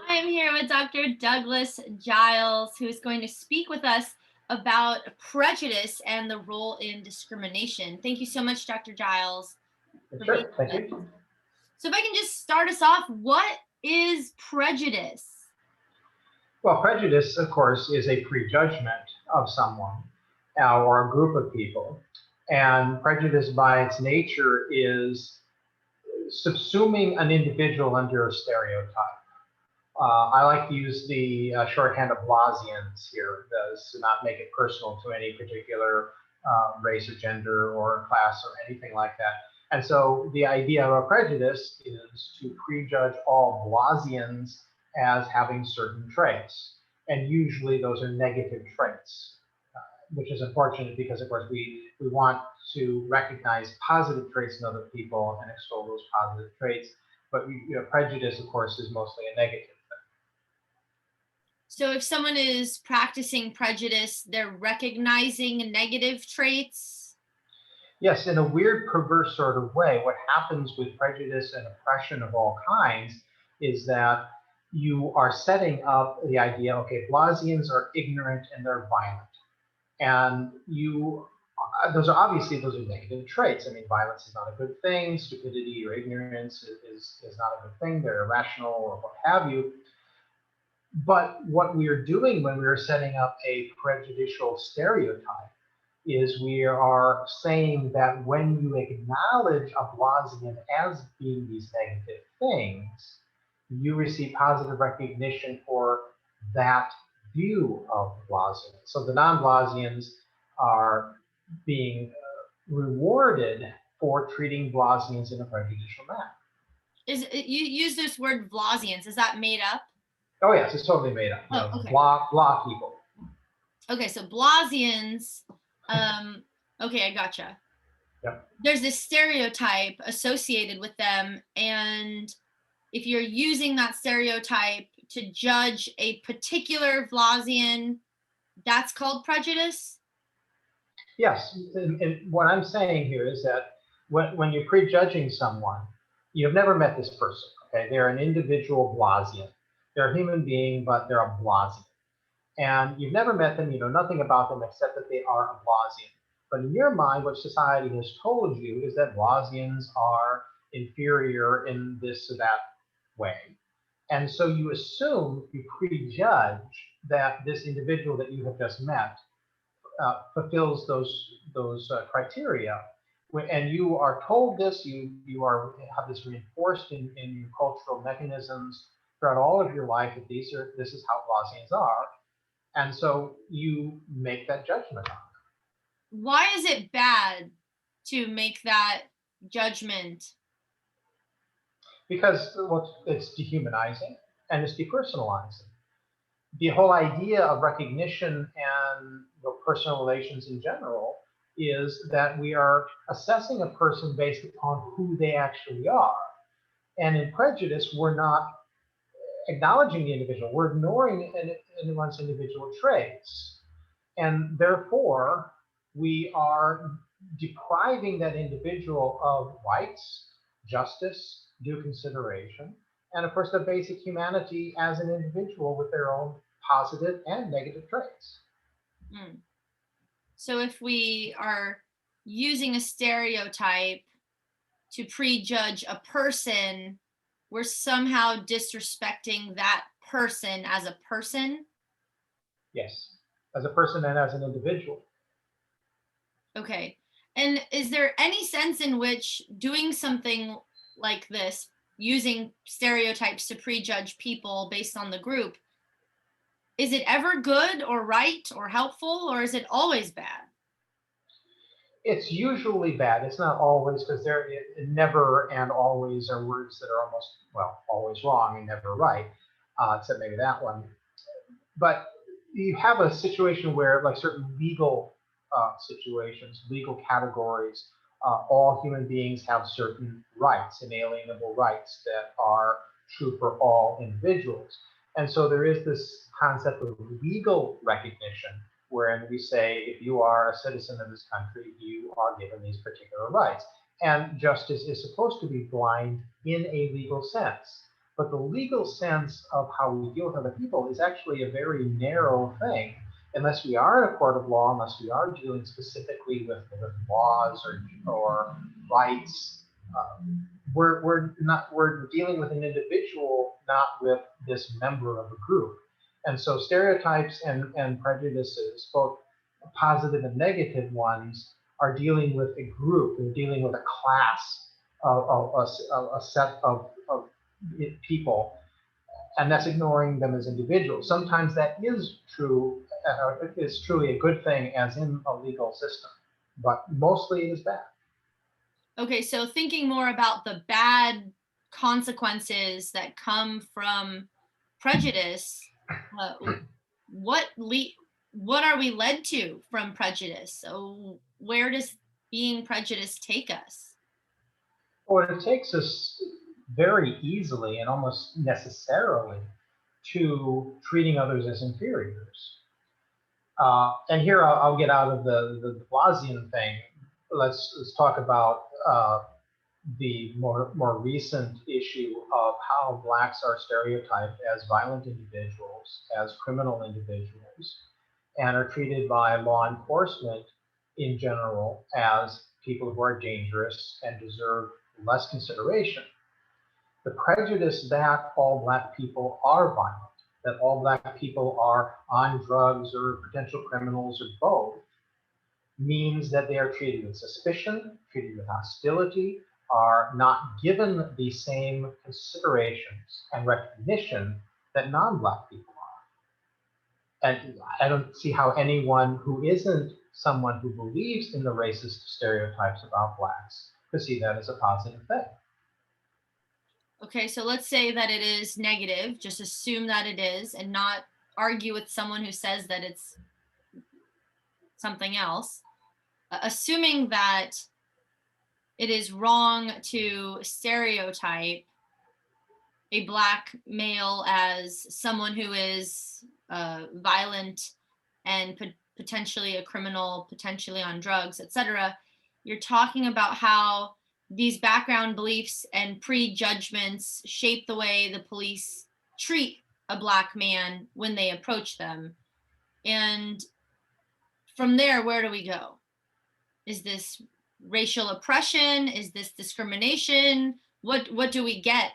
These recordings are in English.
I'm here with Dr. Douglas Giles, who is going to speak with us about prejudice and the role in discrimination. Thank you so much, Dr. Giles, for being Sure, thank with us. you. So, if I can just start us off, what is prejudice? Well, prejudice, of course, is a prejudgment of someone or a group of people. And prejudice, by its nature, is subsuming an individual under a stereotype. I like to use the shorthand of Blasians here, to not make it personal to any particular race or gender or class or anything like that. And so the idea of a prejudice is to prejudge all Blasians as having certain traits. And usually those are negative traits, which is unfortunate because, of course, we want to recognize positive traits in other people and extol those positive traits. But prejudice, of course, is mostly a negative. So, if someone is practicing prejudice, they're recognizing negative traits. Yes, in a weird, perverse sort of way, what happens with prejudice and oppression of all kinds is that you are setting up the idea, okay, Blasians are ignorant and they're violent. And those are negative traits. I mean, violence is not a good thing. Stupidity or ignorance is not a good thing. They're irrational or what have you. But what we are doing when we are setting up a prejudicial stereotype is we are saying that when you acknowledge a Blasian as being these negative things, you receive positive recognition for that view of Blasians. So the non-Blasians are being rewarded for treating Blasians in a prejudicial manner. You use this word Blasians? Is that made up? Oh yes, it's totally made up. Oh, okay. Blah people. Okay, so Blasians. Okay, I gotcha. Yep. There's this stereotype associated with them, and if you're using that stereotype to judge a particular Blasian, that's called prejudice. Yes, and what I'm saying here is that when you're prejudging someone, you've never met this person. Okay, they're an individual Blasian. They're a human being, but they're a Blasian. And you've never met them, you know nothing about them except that they are a Blasian. But in your mind, what society has told you is that Blasians are inferior in this or that way. And so you assume, you prejudge that this individual that you have just met fulfills those criteria. And you are told this, you are have this reinforced in your cultural mechanisms throughout all of your life that this is how Blasians are, and so you make that judgment on it. Why is it bad to make that judgment? Because well, it's dehumanizing and it's depersonalizing. The whole idea of recognition and personal relations in general is that we are assessing a person based upon who they actually are. And in prejudice, we're not acknowledging the individual, we're ignoring anyone's individual traits. And therefore, we are depriving that individual of rights, justice, due consideration, and of course, the basic humanity as an individual with their own positive and negative traits. Mm. So if we are using a stereotype to prejudge a person, we're somehow disrespecting that person as a person. Yes, as a person and as an individual. Okay. And is there any sense in which doing something like this, using stereotypes to prejudge people based on the group, is it ever good or right or helpful, or is it always bad? It's usually bad. It's not always, because there never and always are words that are almost, well, always wrong and never right, except maybe that one. But you have a situation where, like certain legal situations, legal categories, all human beings have certain rights, inalienable rights that are true for all individuals. And so there is this concept of legal recognition, wherein we say if you are a citizen of this country, you are given these particular rights. And justice is supposed to be blind in a legal sense. But the legal sense of how we deal with other people is actually a very narrow thing. Unless we are in a court of law, unless we are dealing specifically with laws or rights, we're dealing with an individual, not with this member of a group. And so stereotypes and prejudices, both positive and negative ones, are dealing with a group. They're dealing with a class of a set of people, and that's ignoring them as individuals. Sometimes that is true, is truly a good thing, as in a legal system, but mostly it is bad. Okay, so thinking more about the bad consequences that come from prejudice, uh, what le- what are we led to from prejudice? So where does being prejudiced take us? Well, it takes us very easily and almost necessarily to treating others as inferiors. And here I'll get out of the Blasian thing. Let's talk about the more recent issue of how blacks are stereotyped as violent individuals, as criminal individuals, and are treated by law enforcement in general as people who are dangerous and deserve less consideration. The prejudice that all black people are violent, that all black people are on drugs or potential criminals or both, means that they are treated with suspicion, treated with hostility, are not given the same considerations and recognition that non-black people are. And I don't see how anyone who isn't someone who believes in the racist stereotypes about blacks could see that as a positive thing. Okay, so let's say that it is negative, just assume that it is and not argue with someone who says that it's something else. Assuming that it is wrong to stereotype a black male as someone who is violent and potentially a criminal, potentially on drugs, etc. You're talking about how these background beliefs and prejudgments shape the way the police treat a black man when they approach them. And from there, where do we go? Is this racial oppression? Is this discrimination? What do we get?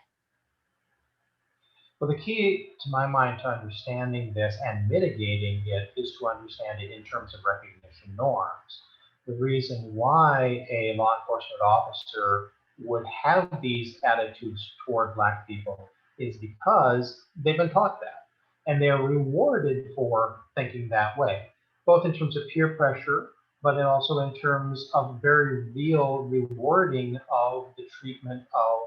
Well, the key to my mind to understanding this and mitigating it is to understand it in terms of recognition norms. The reason why a law enforcement officer would have these attitudes toward black people is because they've been taught that, and they're rewarded for thinking that way, both in terms of peer pressure, but also in terms of very real rewarding of the treatment of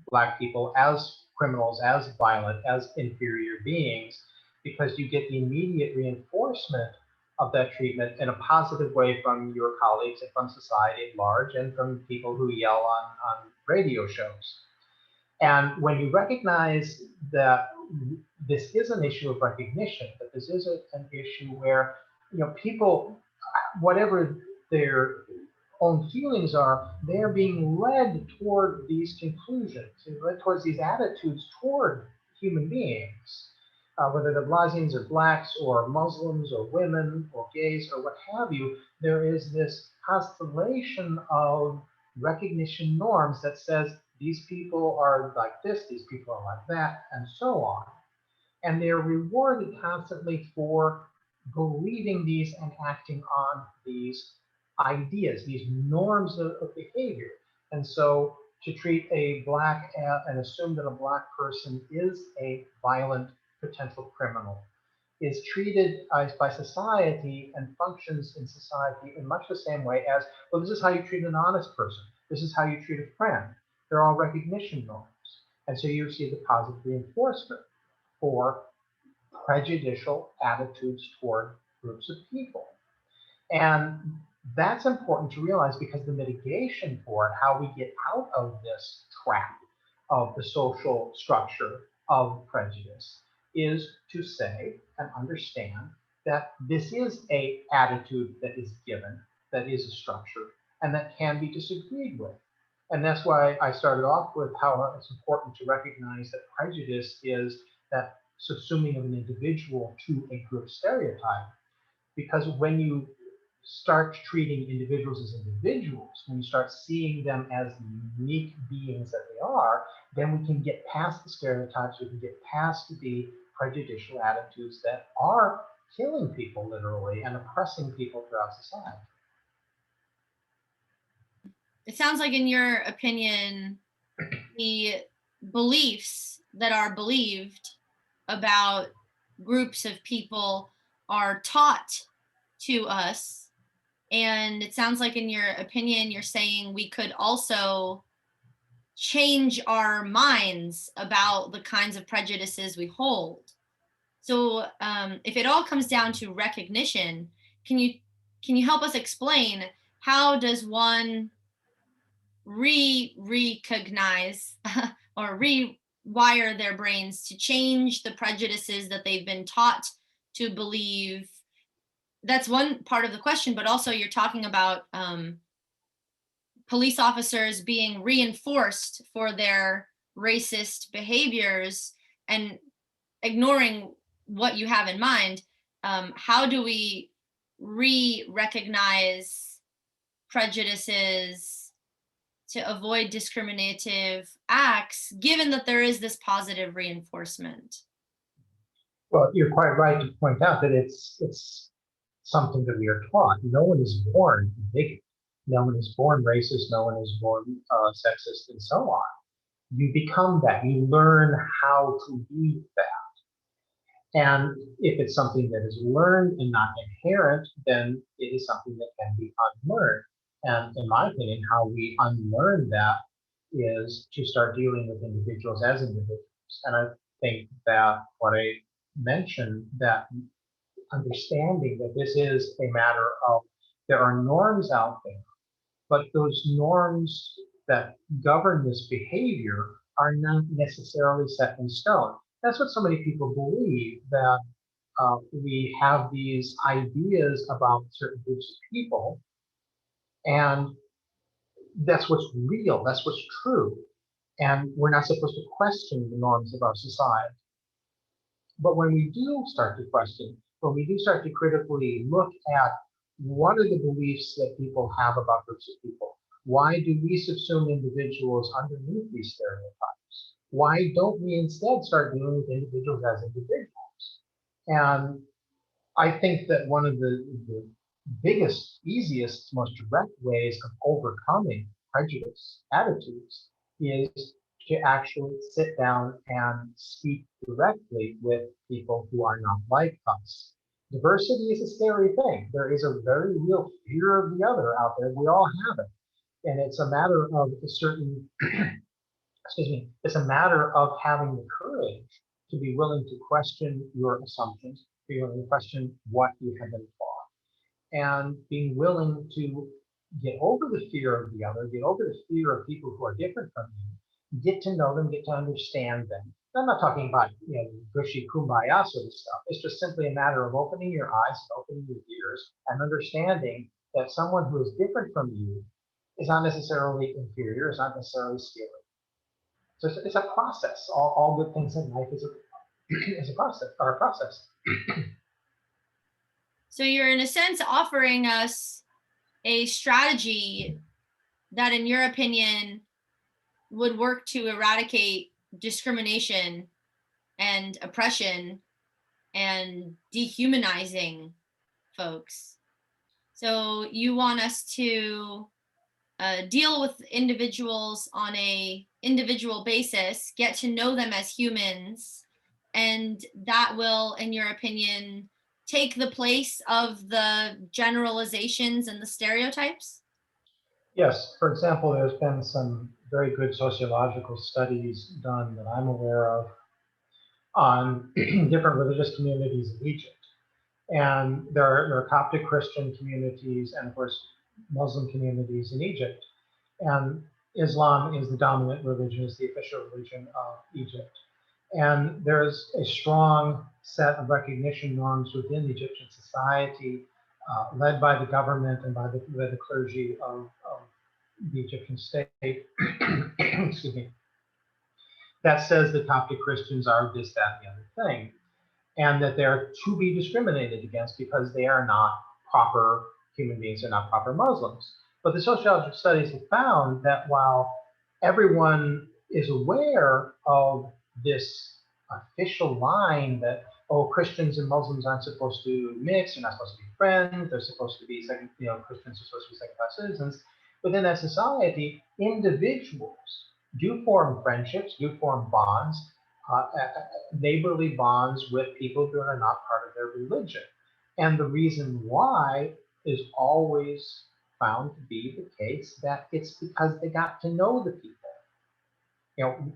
black people as criminals, as violent, as inferior beings, because you get the immediate reinforcement of that treatment in a positive way from your colleagues and from society at large and from people who yell on radio shows. And when you recognize that this is an issue of recognition, that this is an issue where people, whatever their own feelings are, they're being led toward these conclusions, led towards these attitudes toward human beings, whether they're Blasians or blacks or Muslims or women or gays or what have you. There is this constellation of recognition norms that says these people are like this, these people are like that, and so on. And they're rewarded constantly for believing these and acting on these ideas, these norms of behavior. And so to treat a black and assume that a black person is a violent potential criminal is treated by society and functions in society in much the same way as, well, this is how you treat an honest person. This is how you treat a friend. They're all recognition norms. And so you see the positive reinforcement for prejudicial attitudes toward groups of people. And that's important to realize, because the mitigation for it, how we get out of this trap of the social structure of prejudice, is to say and understand that this is a attitude that is given, that is a structure, and that can be disagreed with. And that's why I started off with how it's important to recognize that prejudice is that subsuming of an individual to a group stereotype. Because when you start treating individuals as individuals, when you start seeing them as the unique beings that they are, then we can get past the stereotypes, we can get past the prejudicial attitudes that are killing people literally and oppressing people throughout society. It sounds like, in your opinion, the beliefs that are believed about groups of people are taught to us. And it sounds like, in your opinion, you're saying we could also change our minds about the kinds of prejudices we hold. So, if it all comes down to recognition, can you can you help us explain, how does one recognize or rewire their brains to change the prejudices that they've been taught to believe? That's one part of the question, but also you're talking about police officers being reinforced for their racist behaviors and ignoring what you have in mind. How do we recognize prejudices to avoid discriminative acts, given that there is this positive reinforcement? Well, you're quite right to point out that it's something that we are taught. No one is born bigoted. No one is born racist. No one is born sexist, and so on. You become that. You learn how to be that. And if it's something that is learned and not inherent, then it is something that can be unlearned. And in my opinion, how we unlearn that is to start dealing with individuals as individuals. And I think that what I mentioned, that understanding that this is a matter of, there are norms out there, but those norms that govern this behavior are not necessarily set in stone. That's what so many people believe, that we have these ideas about certain groups of people, and that's what's real, that's what's true. And we're not supposed to question the norms of our society. But when we do start to question, when we do start to critically look at what are the beliefs that people have about groups of people, why do we subsume individuals underneath these stereotypes? Why don't we instead start dealing with individuals as individuals? And I think that one of the biggest, easiest, most direct ways of overcoming prejudice attitudes is to actually sit down and speak directly with people who are not like us. Diversity is a scary thing. There is a very real fear of the other out there. We all have it. And it's a matter of a certain, excuse me, it's a matter of having the courage to be willing to question your assumptions, be willing to question what you have been taught, and being willing to get over the fear of the other, get over the fear of people who are different from you, get to know them, get to understand them. I'm not talking about gushy kumbaya sort of stuff. It's just simply a matter of opening your eyes and opening your ears and understanding that someone who is different from you is not necessarily inferior, is not necessarily scary. So it's a process. All good things in life is is a process, or a process. So you're, in a sense, offering us a strategy that, in your opinion, would work to eradicate discrimination and oppression and dehumanizing folks. So you want us to deal with individuals on a individual basis, get to know them as humans, and that will, in your opinion, take the place of the generalizations and the stereotypes? Yes, for example, there's been some very good sociological studies done that I'm aware of on different religious communities in Egypt. And there are Coptic Christian communities and, of course, Muslim communities in Egypt. And Islam is the dominant religion, is the official religion of Egypt. And there's a strong set of recognition norms within Egyptian society, led by the government and by the clergy of the Egyptian state, excuse me, that says the Coptic Christians are this, that, and the other thing, and that they're to be discriminated against because they are not proper human beings, they're not proper Muslims. But the sociological studies have found that while everyone is aware of this official line that, oh, Christians and Muslims aren't supposed to mix, they're not supposed to be friends, they're supposed to be second, Christians are supposed to be second class citizens. Within that society, individuals do form friendships, do form bonds, uh, neighborly bonds with people who are not part of their religion. And the reason why is always found to be the case that it's because they got to know the people. You know,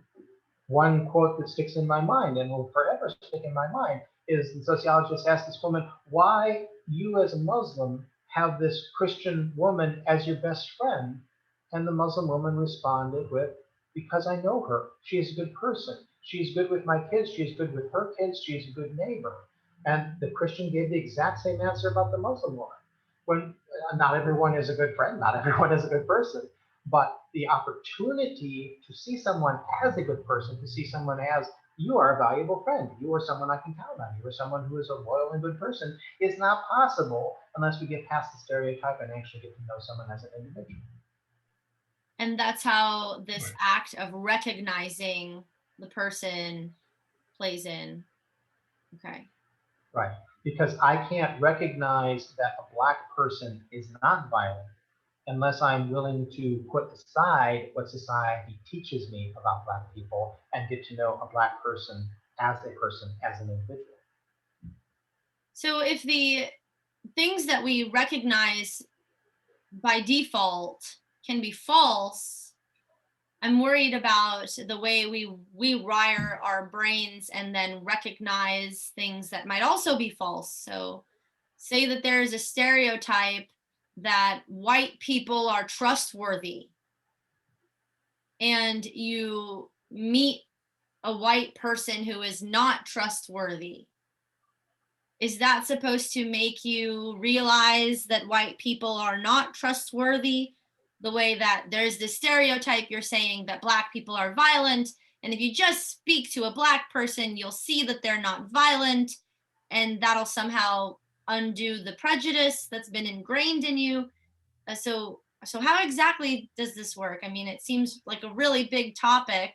one quote that sticks in my mind and will forever stick in my mind is the sociologist asked this woman, why you as a Muslim have this Christian woman as your best friend? And the Muslim woman responded with, because I know her. She is a good person. She's good with my kids. She's good with her kids. She's a good neighbor. And the Christian gave the exact same answer about the Muslim woman. When not everyone is a good friend, not everyone is a good person, but the opportunity to see someone as a good person, to see someone as you are a valuable friend, you are someone I can count on, you are someone who is a loyal and good person, is not possible unless we get past the stereotype and actually get to know someone as an individual. And that's how this act of recognizing the person plays in. Okay. Right. Because I can't recognize that a Black person is not violent unless I'm willing to put aside what society teaches me about Black people and get to know a Black person, as an individual. So if the things that we recognize by default can be false, I'm worried about the way we wire our brains and then recognize things that might also be false. So say that there is a stereotype that white people are trustworthy, and you meet a white person who is not trustworthy. Is that supposed to make you realize that white people are not trustworthy? The way that there's this stereotype you're saying that Black people are violent, and if you just speak to a Black person, you'll see that they're not violent, and that'll somehow undo the prejudice that's been ingrained in you. So how exactly does this work? I mean, it seems like a really big topic,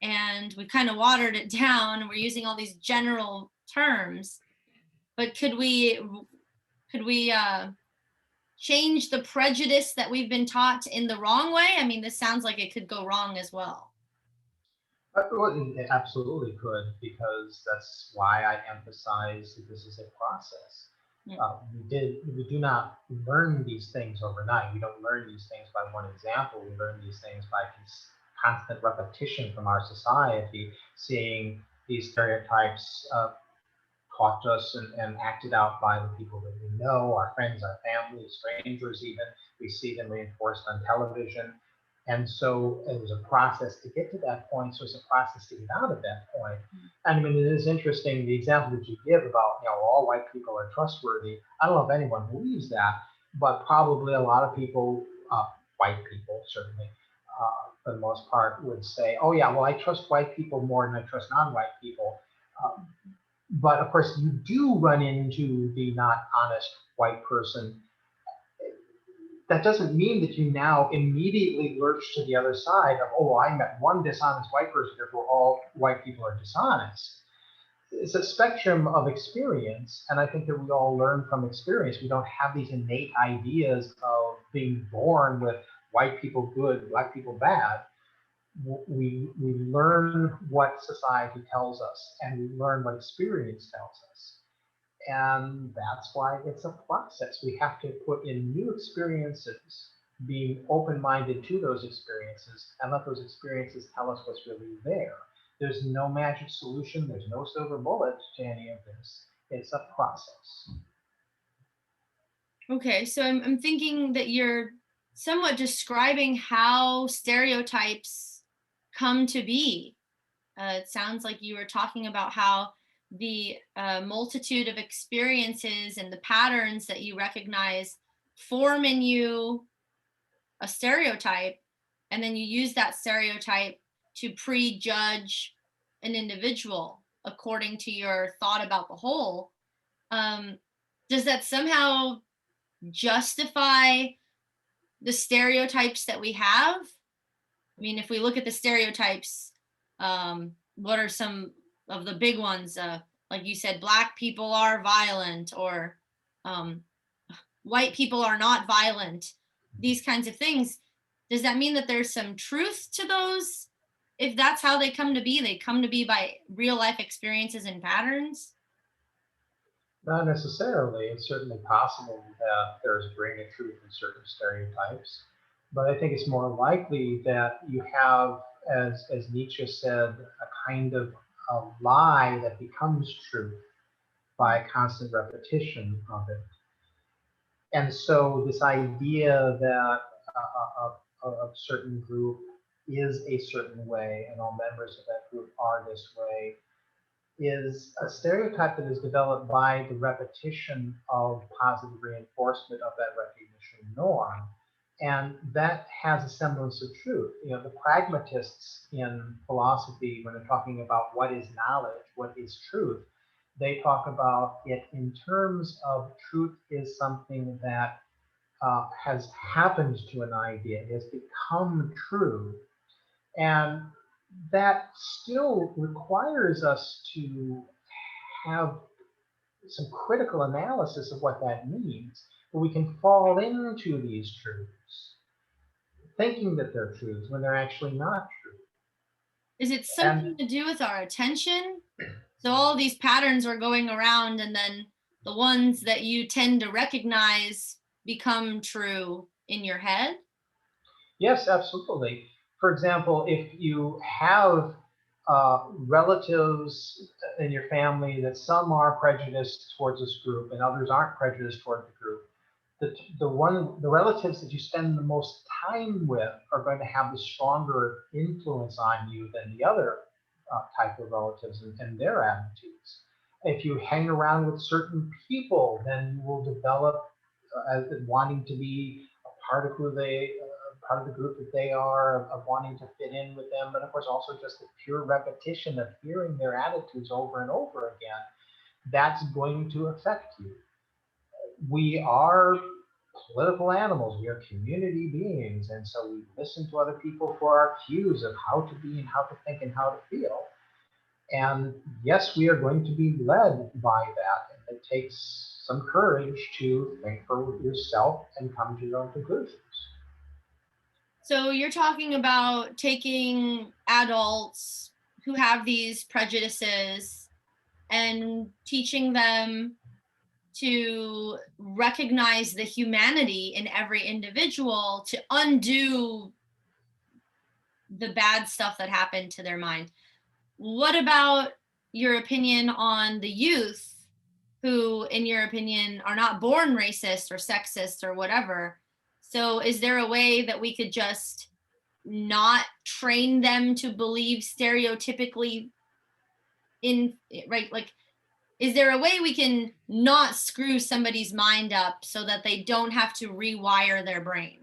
and we kind of watered it down, and we're using all these general terms. But could we change the prejudice that we've been taught in the wrong way? I mean, this sounds like it could go wrong as well. Well, it absolutely could, because that's why I emphasize that this is a process. Mm. We do not learn these things overnight. We don't learn these things by one example. We learn these things by constant repetition from our society, seeing these stereotypes taught to us and acted out by the people that we know, our friends, our family, strangers even. We see them reinforced on television. And so it was a process to get to that point. So it's a process to get out of that point. And I mean, it is interesting, the example that you give about, all white people are trustworthy. I don't know if anyone believes that, but probably a lot of people, white people certainly, for the most part, would say, oh yeah, well, I trust white people more than I trust non-white people. But of course, you do run into the not honest white person. That doesn't mean that you now immediately lurch to the other side of, oh, I met one dishonest white person, therefore all white people are dishonest. It's a spectrum of experience, and I think that we all learn from experience. We don't have these innate ideas of being born with white people good, Black people bad. We learn what society tells us, and we learn what experience tells us. And that's why it's a process. We have to put in new experiences, being open-minded to those experiences, and let those experiences tell us what's really there. There's no magic solution. There's no silver bullet to any of this. It's a process. Okay, so I'm thinking that you're somewhat describing how stereotypes come to be. It sounds like you were talking about how the multitude of experiences and the patterns that you recognize form in you a stereotype, and then you use that stereotype to prejudge an individual according to your thought about the whole, um, does that somehow justify the stereotypes that we have? I mean, if we look at the stereotypes, what are some of the big ones? Like you said, black people are violent, or um, white people are not violent. These kinds of things. Does that mean that there's some truth to those? If that's how they come to be by real life experiences and patterns. Not necessarily. It's certainly possible that there's a grain of truth in certain stereotypes, but I think it's more likely that you have, as Nietzsche said, a kind of a lie that becomes truth by constant repetition of it. And so this idea that a certain group is a certain way and all members of that group are this way is a stereotype that is developed by the repetition of positive reinforcement of that recognition norm. And that has a semblance of truth. You know, the pragmatists in philosophy, when they're talking about what is knowledge, what is truth, they talk about it in terms of truth is something that has happened to an idea, it has become true, and that still requires us to have some critical analysis of what that means. But we can fall into these truths thinking that they're truths when they're actually not true. Is it And something to do with our attention? So all these patterns are going around, and then the ones that you tend to recognize become true in your head. yes, absolutely. For example, if you have relatives in your family that some are prejudiced towards this group and others aren't prejudiced toward the group, the relatives that you spend the most time with are going to have the stronger influence on you than the other type of relatives and their attitudes. If you hang around with certain people, then you will develop as wanting to be a part of who they part of the group that they are, of wanting to fit in with them, but of course also just the pure repetition of hearing their attitudes over and over again, that's going to affect you. We are political animals, we are community beings, and so we listen to other people for our cues of how to be and how to think and how to feel. And yes, we are going to be led by that, and it takes some courage to think for yourself and come to your own conclusions. So you're talking about taking adults who have these prejudices and teaching them to recognize the humanity in every individual to undo the bad stuff that happened to their mind. What about your opinion on the youth who, in your opinion, are not born racist or sexist or whatever? So, is there a way that we could just not train them to believe stereotypically in right? Like, is there a way we can not screw somebody's mind up so that they don't have to rewire their brain?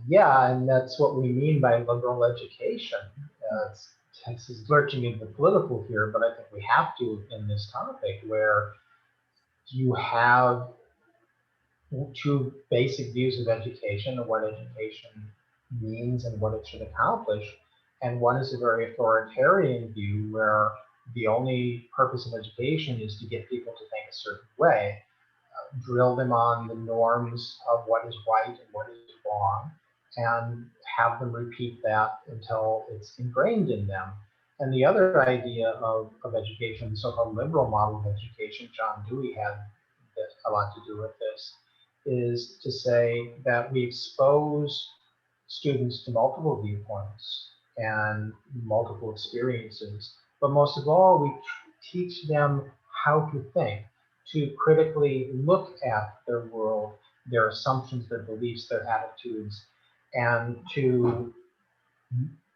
Yeah, and that's what we mean by liberal education. This is lurching into the political here, but I think we have to in this topic where you have two basic views of education and what education means and what it should accomplish. And one is a very authoritarian view where the only purpose of education is to get people to think a certain way, drill them on the norms of what is right and what is wrong, and have them repeat that until it's ingrained in them. And the other idea of education, the so-called liberal model of education, John Dewey had a lot to do with this, is to say that we expose students to multiple viewpoints and multiple experiences, but most of all, we teach them how to think, to critically look at their world, their assumptions, their beliefs, their attitudes, and to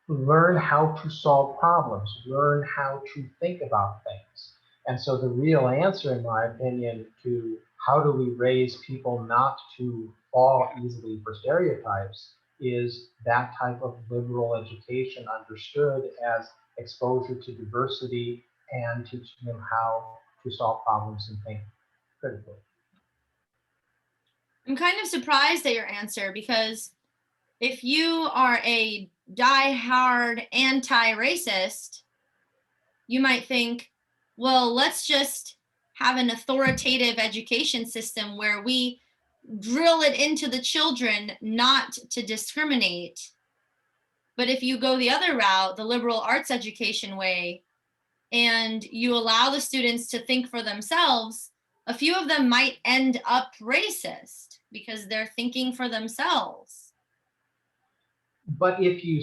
learn how to solve problems, learn how to think about things. And so the real answer, in my opinion, to how do we raise people not to fall easily for stereotypes is that type of liberal education understood as exposure to diversity and teaching them how to solve problems and think critically. I'm kind of surprised at your answer because if you are a die-hard anti-racist, you might think, well, let's just have an authoritative education system where we drill it into the children not to discriminate. But if you go the other route, the liberal arts education way, and you allow the students to think for themselves, a few of them might end up racist because they're thinking for themselves. But if you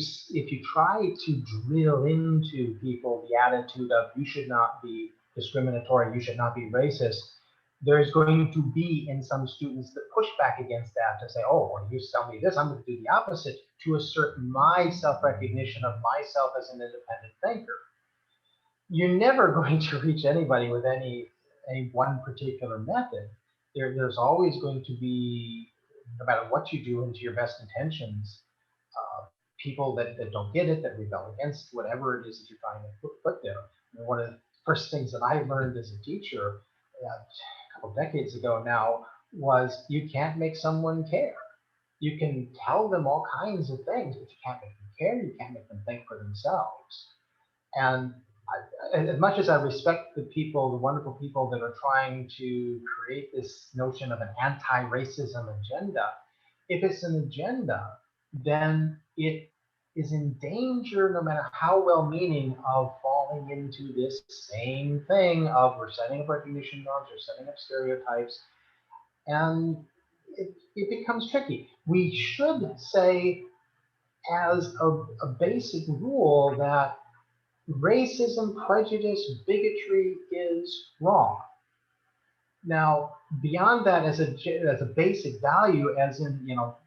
try to drill into people the attitude of you should not be discriminatory, you should not be racist, there's going to be in some students that push back against that to say, oh, well, you tell me this, I'm going to do the opposite to assert my self-recognition of myself as an independent thinker. You're never going to reach anybody with any one particular method. There's always going to be, no matter what you do into your best intentions, people that don't get it, that rebel against whatever it is that you're trying to put there. And one of the first things that I learned as a teacher a couple decades ago now was you can't make someone care. You can tell them all kinds of things, but you can't make them care. You can't make them think for themselves. And as much as I respect the people, the wonderful people that are trying to create this notion of an anti-racism agenda, if it's an agenda, then it is in danger, no matter how well-meaning, of falling into this same thing of we're setting up recognition norms, we're setting up stereotypes, and it becomes tricky. We should say as a basic rule that racism, prejudice, bigotry is wrong. Now, beyond that, as a basic value, as in,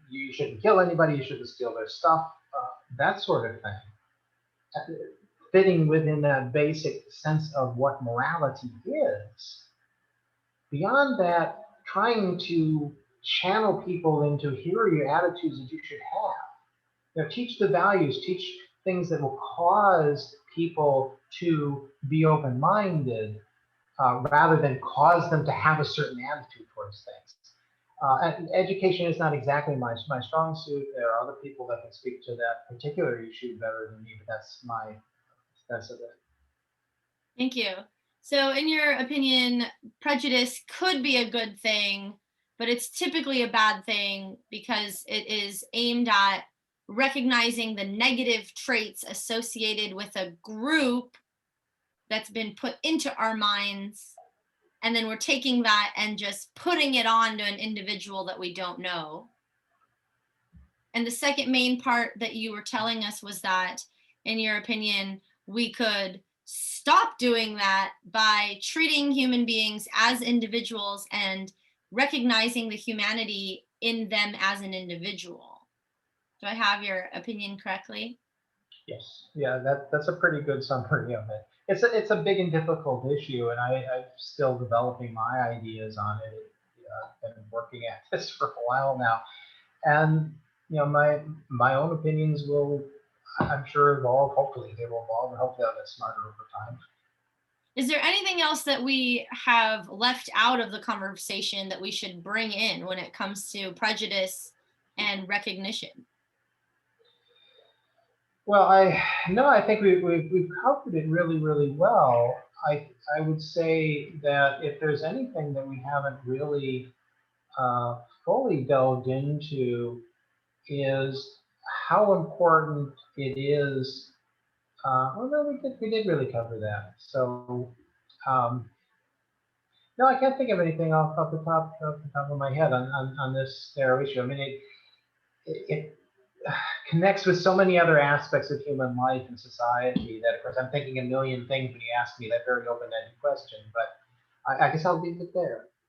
you shouldn't kill anybody, you shouldn't steal their stuff, that sort of thing, fitting within that basic sense of what morality is. Beyond that, trying to channel people into here are your attitudes that you should have. Teach the values, teach things that will cause people to be open-minded, rather than cause them to have a certain attitude towards things. And education is not exactly my strong suit. There are other people that can speak to that particular issue better than me, but that's my sense of it. Thank you. So, in your opinion, prejudice could be a good thing, but it's typically a bad thing because it is aimed at recognizing the negative traits associated with a group that's been put into our minds. And then we're taking that and just putting it on to an individual that we don't know. And the second main part that you were telling us was that, in your opinion, we could stop doing that by treating human beings as individuals and recognizing the humanity in them as an individual. Do I have your opinion correctly? Yes, yeah, that's a pretty good summary of it. It's a big and difficult issue, and I'm still developing my ideas on it. I've been working at this for a while now, and my own opinions will, I'm sure, evolve. Hopefully, they will evolve, and hopefully, I'll get smarter over time. Is there anything else that we have left out of the conversation that we should bring in when it comes to prejudice and recognition? Well, I think we've covered it really, really well. I would say that if there's anything that we haven't really fully delved into is how important it is. Well, no, we did really cover that. So, no, I can't think of anything off the top of my head on this narrow issue. I mean, it connects with so many other aspects of human life and society that, of course, I'm thinking a million things when you ask me that very open-ended question. But I guess I'll leave it there.